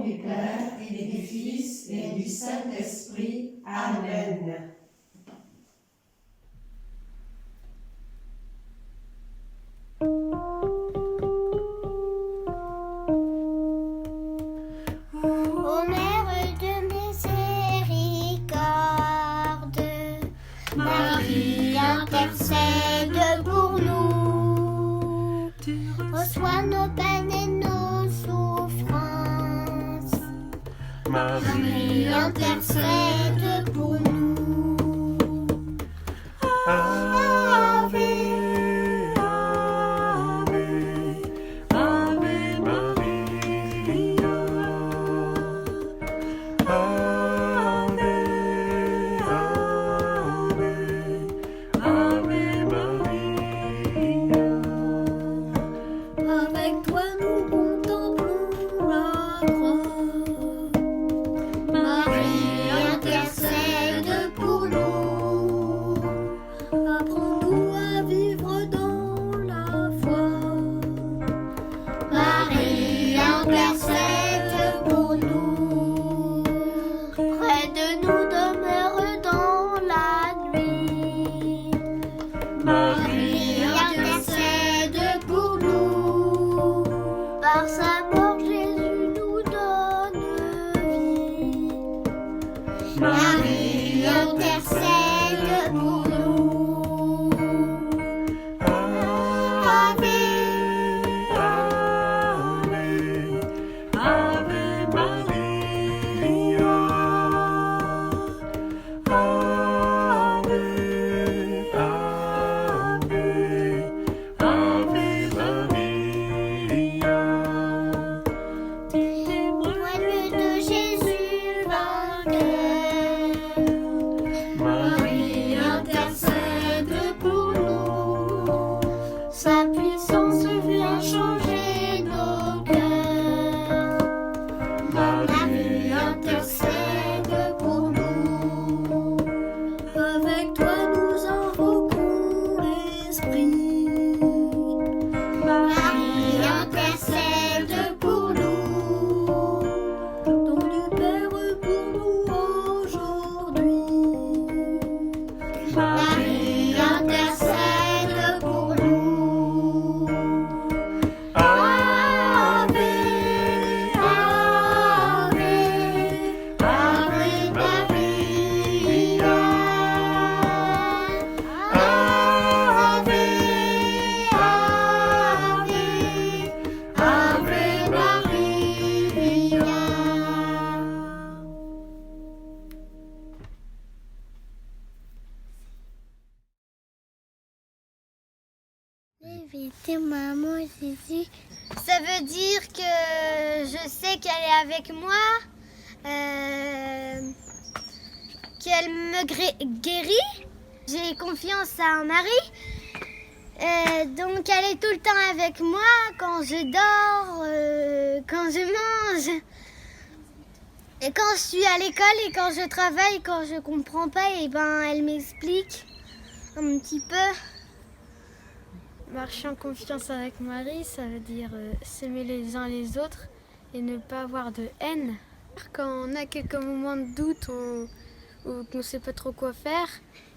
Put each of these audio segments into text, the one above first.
nom du Père et du Fils et du Saint-Esprit. Amen. Ô Mère de miséricorde, Marie intercède pour nous. Reçois nos peines et nos souffrances. Marie intercède pour nous. Ave, Ave, Ave Maria. Ave, Ave, Ave Maria. Avec toi nous contemplons la croix. Marie intercède pour nous. Apprends-nous à vivre dans la foi. Marie intercède pour nous. Près de nous demeure dans la nuit. Marie intercède pour nous. Par sa mort, Jésus nous donne vie. Marie intercède pour nous. Ave, Ave, Ave Maria. Ave, Ave, Ave Maria. Témoigne de Jésus vainqueur. Marie intercède pour nous. Sa puissance vient changer nos cœurs. Marie intercède pour nous. Avec toi nous invoquons l'Esprit. Marie intercède pour nous. Don du Père pour nous aujourd'hui. Marie intercède pour nous. Ave, Ave, Ave Maria. Ave, Ave, Ave Maria. Éviter maman Jésus. Ça veut dire que je sais qu'elle est avec moi, qu'elle me guérit. J'ai confiance à Marie. Donc elle est tout le temps avec moi quand je dors, quand je mange. Et quand je suis à l'école et quand je travaille, quand je comprends pas, et ben elle m'explique un petit peu. Marcher en confiance avec Marie, ça veut dire s'aimer les uns les autres et ne pas avoir de haine. Quand on a quelques moments de doute ou qu'on ne sait pas trop quoi faire,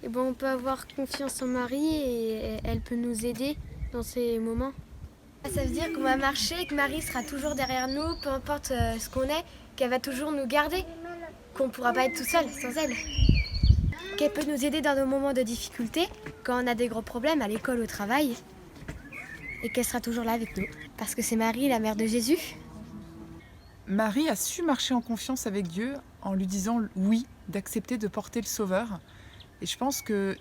et ben on peut avoir confiance en Marie et elle peut nous aider dans ces moments. Ça veut dire qu'on va marcher, que Marie sera toujours derrière nous, peu importe ce qu'on est, qu'elle va toujours nous garder, qu'on ne pourra pas être tout seul sans elle. Qu'elle peut nous aider dans nos moments de difficulté, quand on a des gros problèmes à l'école ou au travail. Et qu'elle sera toujours là avec nous, parce que c'est Marie, la mère de Jésus. Marie a su marcher en confiance avec Dieu en lui disant oui, d'accepter de porter le Sauveur. Et je pense que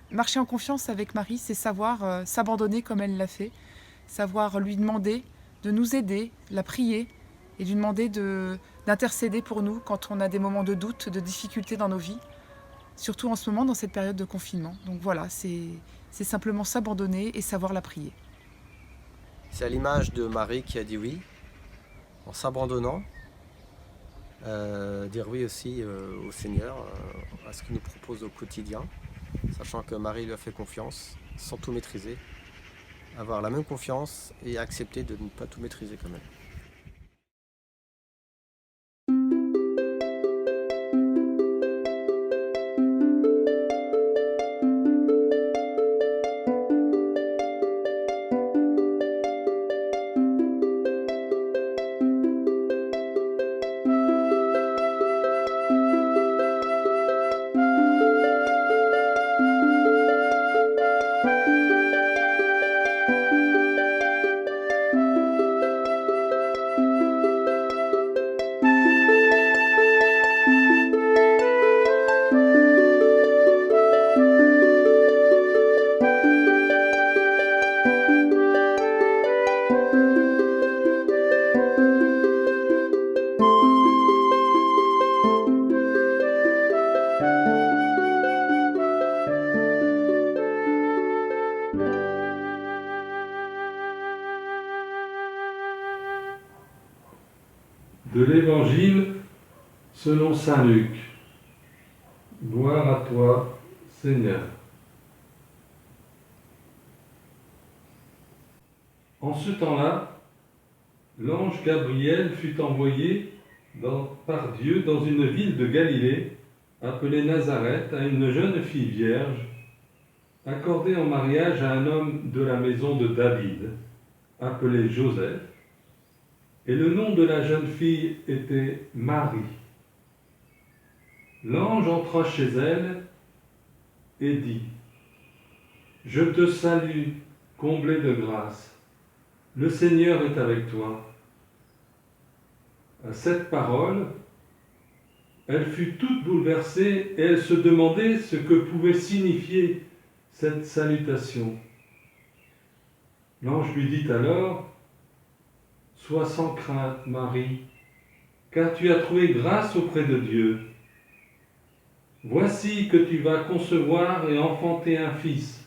marcher en confiance avec Marie, c'est savoir s'abandonner comme elle l'a fait, savoir lui demander de nous aider, la prier et lui demander d'intercéder pour nous quand on a des moments de doute, de difficulté dans nos vies, surtout en ce moment dans cette période de confinement. Donc voilà, c'est simplement s'abandonner et savoir la prier. C'est à l'image de Marie qui a dit oui, en s'abandonnant, dire oui aussi au Seigneur, à ce qu'il nous propose au quotidien, sachant que Marie lui a fait confiance, sans tout maîtriser, avoir la même confiance et accepter de ne pas tout maîtriser quand même. De l'Évangile selon saint Luc. Gloire à toi, Seigneur. En ce temps-là, l'ange Gabriel fut envoyé par Dieu dans une ville de Galilée, appelée Nazareth, à une jeune fille vierge, accordée en mariage à un homme de la maison de David, appelé Joseph, et le nom de la jeune fille était Marie. L'ange entra chez elle et dit : « Je te salue, comblée de grâce, le Seigneur est avec toi. » À cette parole, elle fut toute bouleversée et elle se demandait ce que pouvait signifier cette salutation. L'ange lui dit alors : « Sois sans crainte, Marie, car tu as trouvé grâce auprès de Dieu. Voici que tu vas concevoir et enfanter un fils,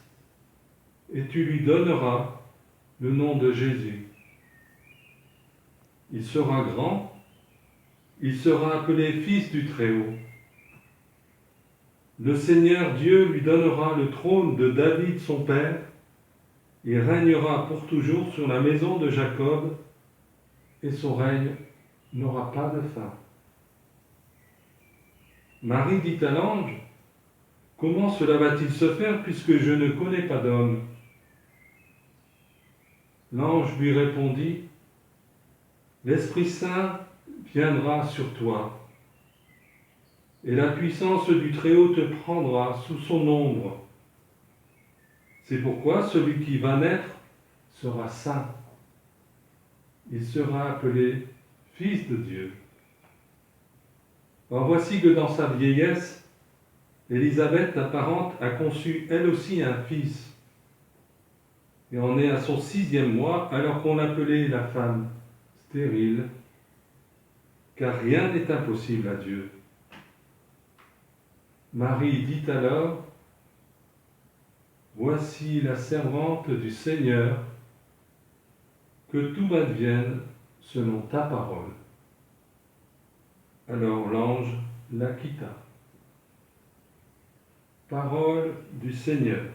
et tu lui donneras le nom de Jésus. Il sera grand, il sera appelé Fils du Très-Haut. Le Seigneur Dieu lui donnera le trône de David son père. Il régnera pour toujours sur la maison de Jacob, et son règne n'aura pas de fin. » Marie dit à l'ange : « Comment cela va-t-il se faire puisque je ne connais pas d'homme ?» L'ange lui répondit : « L'Esprit Saint viendra sur toi, et la puissance du Très-Haut te prendra sous son ombre. C'est pourquoi celui qui va naître sera saint. Il sera appelé Fils de Dieu. Or voici que dans sa vieillesse, Élisabeth, ta parente, a conçu elle aussi un fils, et en est à son 6e mois, alors qu'on l'appelait la femme stérile, car rien n'est impossible à Dieu. Marie dit alors : « Voici la servante du Seigneur, que tout m'advienne selon ta parole. » Alors l'ange la quitta. Parole du Seigneur.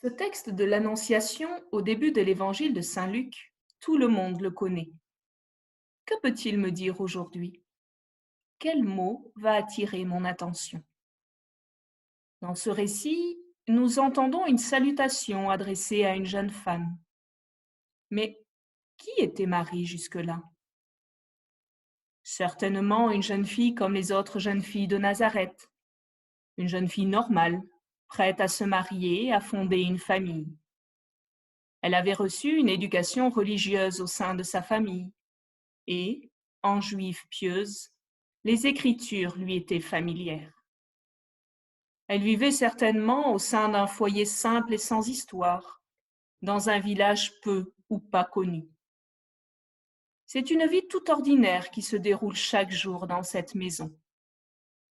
Ce texte de l'Annonciation au début de l'évangile de saint Luc, tout le monde le connaît. Que peut-il me dire aujourd'hui ? Quel mot va attirer mon attention ? Dans ce récit, nous entendons une salutation adressée à une jeune femme. Mais qui était Marie jusque-là ? Certainement une jeune fille comme les autres jeunes filles de Nazareth, une jeune fille normale, prête à se marier, à fonder une famille. Elle avait reçu une éducation religieuse au sein de sa famille et, en juive pieuse, les Écritures lui étaient familières. Elle vivait certainement au sein d'un foyer simple et sans histoire, dans un village peu ou pas connu. C'est une vie tout ordinaire qui se déroule chaque jour dans cette maison.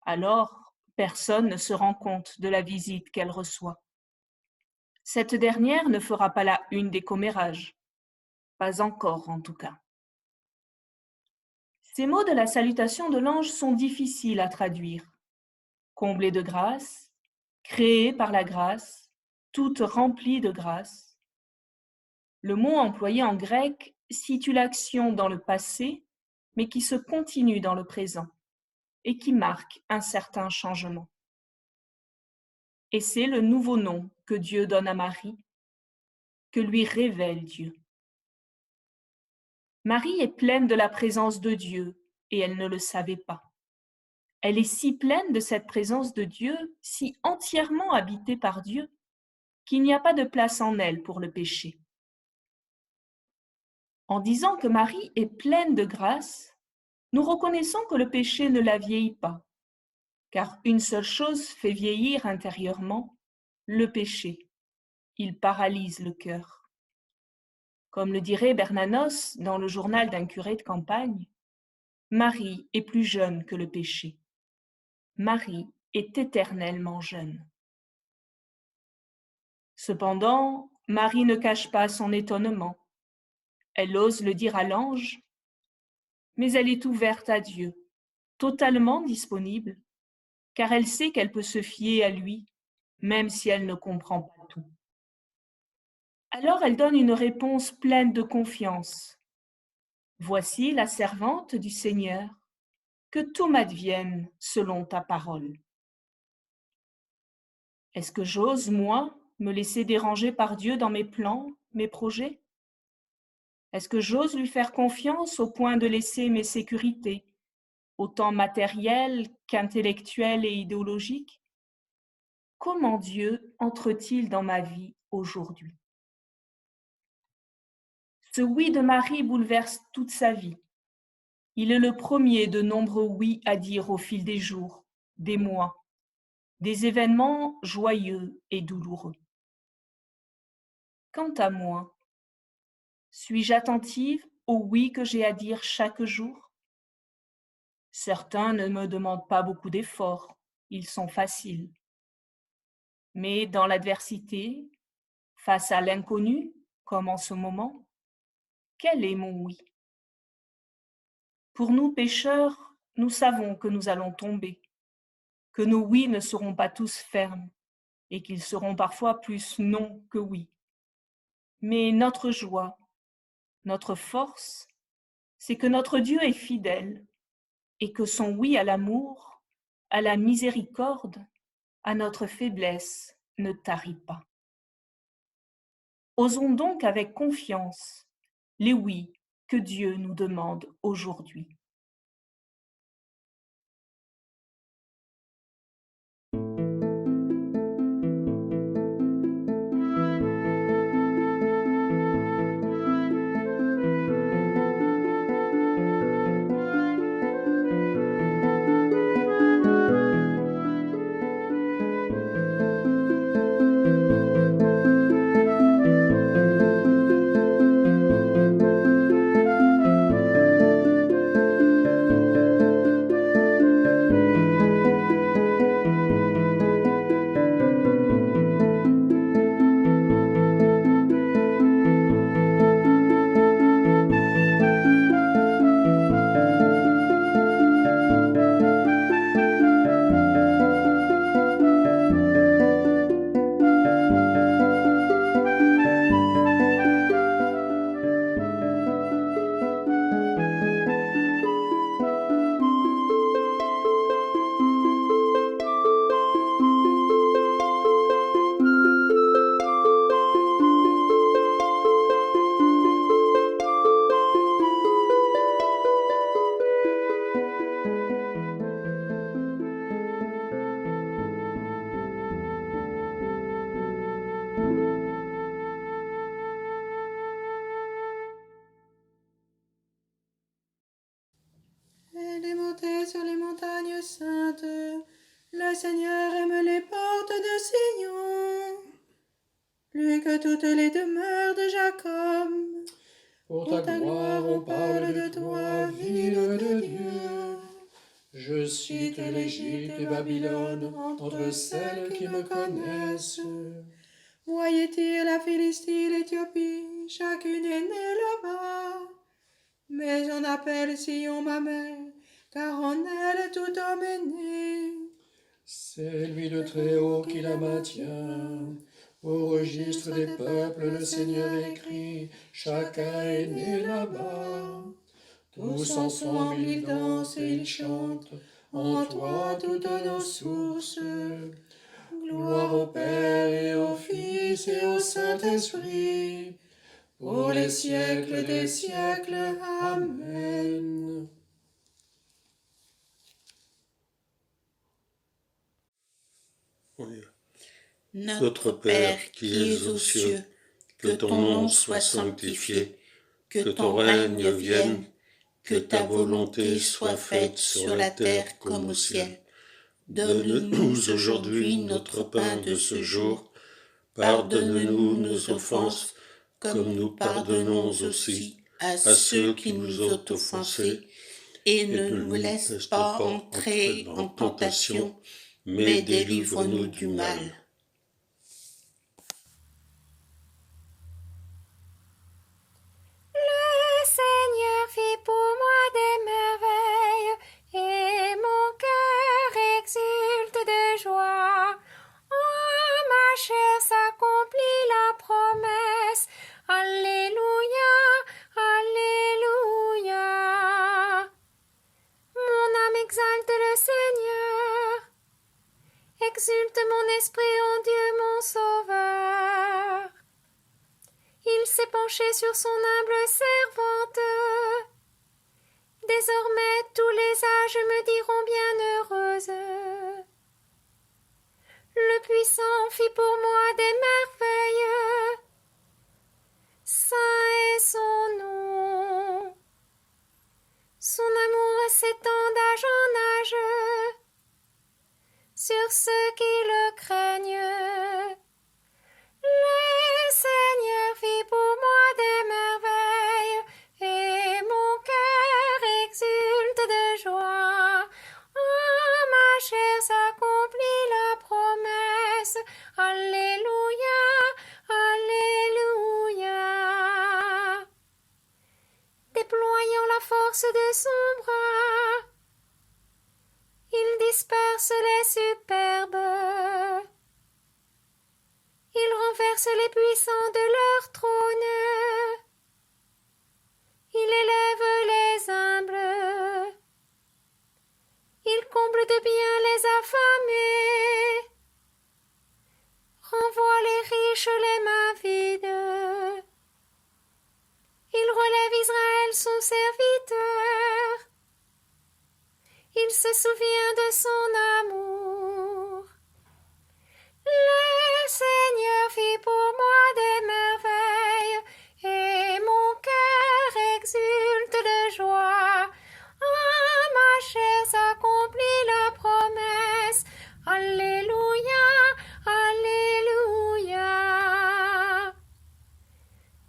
Alors, personne ne se rend compte de la visite qu'elle reçoit. Cette dernière ne fera pas la une des commérages. Pas encore, en tout cas. Ces mots de la salutation de l'ange sont difficiles à traduire. Comblée de grâce, créée par la grâce, toute remplie de grâce. Le mot employé en grec situe l'action dans le passé, mais qui se continue dans le présent et qui marque un certain changement. Et c'est le nouveau nom que Dieu donne à Marie, que lui révèle Dieu. Marie est pleine de la présence de Dieu et elle ne le savait pas. Elle est si pleine de cette présence de Dieu, si entièrement habitée par Dieu, qu'il n'y a pas de place en elle pour le péché. En disant que Marie est pleine de grâce, Nous reconnaissons que le péché ne la vieillit pas, car une seule chose fait vieillir intérieurement, le péché. Il paralyse le cœur. Comme le dirait Bernanos dans le journal d'un curé de campagne, Marie est plus jeune que le péché. Marie est éternellement jeune. Cependant, Marie ne cache pas son étonnement. Elle ose le dire à l'ange, mais elle est ouverte à Dieu, totalement disponible, car elle sait qu'elle peut se fier à lui, même si elle ne comprend pas tout. Alors elle donne une réponse pleine de confiance. Voici la servante du Seigneur, que tout m'advienne selon ta parole. Est-ce que j'ose, moi, me laisser déranger par Dieu dans mes plans, mes projets? Est-ce que j'ose lui faire confiance au point de laisser mes sécurités, autant matérielles qu'intellectuelles et idéologiques? Comment Dieu entre-t-il dans ma vie aujourd'hui? Ce oui de Marie bouleverse toute sa vie. Il est le premier de nombreux oui à dire au fil des jours, des mois, des événements joyeux et douloureux. Quant à moi, suis-je attentive au oui que j'ai à dire chaque jour? Certains ne me demandent pas beaucoup d'efforts, ils sont faciles. Mais dans l'adversité, face à l'inconnu, comme en ce moment, quel est mon oui? Pour nous pécheurs, nous savons que nous allons tomber, que nos oui ne seront pas tous fermes et qu'ils seront parfois plus non que oui. Mais notre joie, notre force, c'est que notre Dieu est fidèle et que son oui à l'amour, à la miséricorde, à notre faiblesse ne tarit pas. Osons donc avec confiance les oui que Dieu nous demande aujourd'hui. Elle est montée sur les montagnes saintes. Le Seigneur aime les portes de Sion, plus que toutes les demeures de Jacob. Pour ta gloire, on parle de toi, ville de Dieu. Je cite l'Égypte et Babylone entre celles qui me connaissent. Voyez-il la Philistie, l'Éthiopie, chacune est née là-bas. Mais on appelle Sion ma mère, car en elle tout homme est né. C'est lui le Très-Haut qui la maintient. Au registre des peuples, le Seigneur écrit, chacun est né là-bas. Tous ensemble ils dansent et ils chantent, en toi toutes nos sources. Gloire au Père et au Fils et au Saint-Esprit, pour les siècles des siècles. Amen. Notre Père qui es aux cieux, que ton nom soit sanctifié, que ton règne vienne, que ta volonté soit faite sur la terre comme au ciel. Donne-nous aujourd'hui notre pain de ce jour. Pardonne-nous nos offenses, comme nous pardonnons aussi à ceux qui nous ont offensés. Et ne nous laisse pas entrer en tentation, mais délivre-nous du mal. Le Seigneur fit pour moi des merveilles, et mon cœur exulte de joie. En ma chair s'accomplit la promesse. Alléluia, Alléluia. Mon âme exalte le Seigneur, exulte mon esprit en Dieu mon Sauveur. Il s'est penché sur son humble servante. Désormais tous les âges me diront bienheureuse. Le Puissant fit pour moi des merveilles. Saint est son nom. Son amour s'étend d'âge en âge sur ceux qui le craignent. Le Seigneur fit pour moi des merveilles, et mon cœur exulte de joie. En ma chair s'accomplit la promesse. Alléluia, Alléluia. Déployant la force de son bras, il disperse les superbes. Il renverse les puissants de leur trône. Il élève les humbles. Il comble de bien les affamés. Renvoie les riches les mains vides. Il relève Israël son serviteur. Il se souvient de son amour. Le Seigneur fit pour moi des merveilles, et mon cœur exulte de joie. En ma chair s'accomplit la promesse. Alléluia, Alléluia.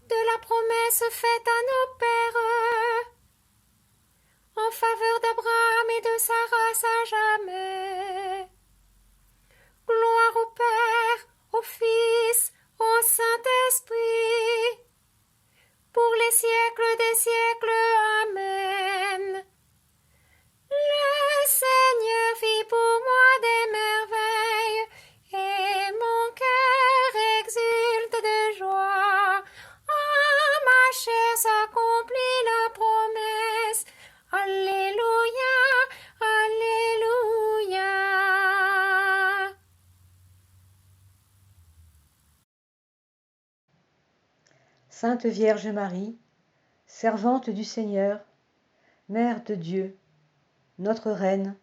De la promesse faite à nos pères, en faveur d'Abraham et de sa race à jamais. Gloire au Père, au Fils, au Saint-Esprit, pour les siècles des siècles. Amen. Le Seigneur fit pour moi des merveilles, et mon cœur exulte de joie. En ma chair s'accomplit la promesse. Alléluia, Alléluia. Sainte Vierge Marie, servante du Seigneur, Mère de Dieu, notre Reine,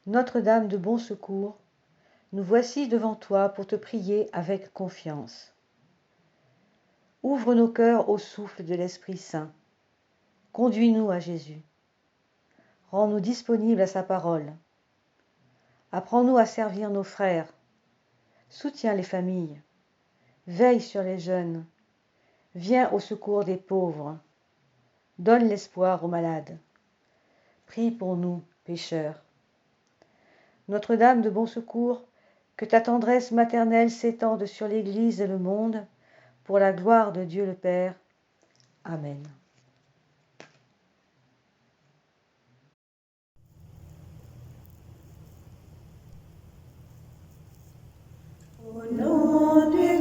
Notre-Dame de bon secours, nous voici devant toi pour te prier avec confiance. Ouvre nos cœurs au souffle de l'Esprit Saint. Conduis-nous à Jésus. Rends-nous disponibles à sa parole. Apprends-nous à servir nos frères. Soutiens les familles. Veille sur les jeunes. Viens au secours des pauvres. Donne l'espoir aux malades. Prie pour nous, pécheurs. Notre-Dame de bon secours, que ta tendresse maternelle s'étende sur l'Église et le monde, pour la gloire de Dieu le Père. Amen. Au nom du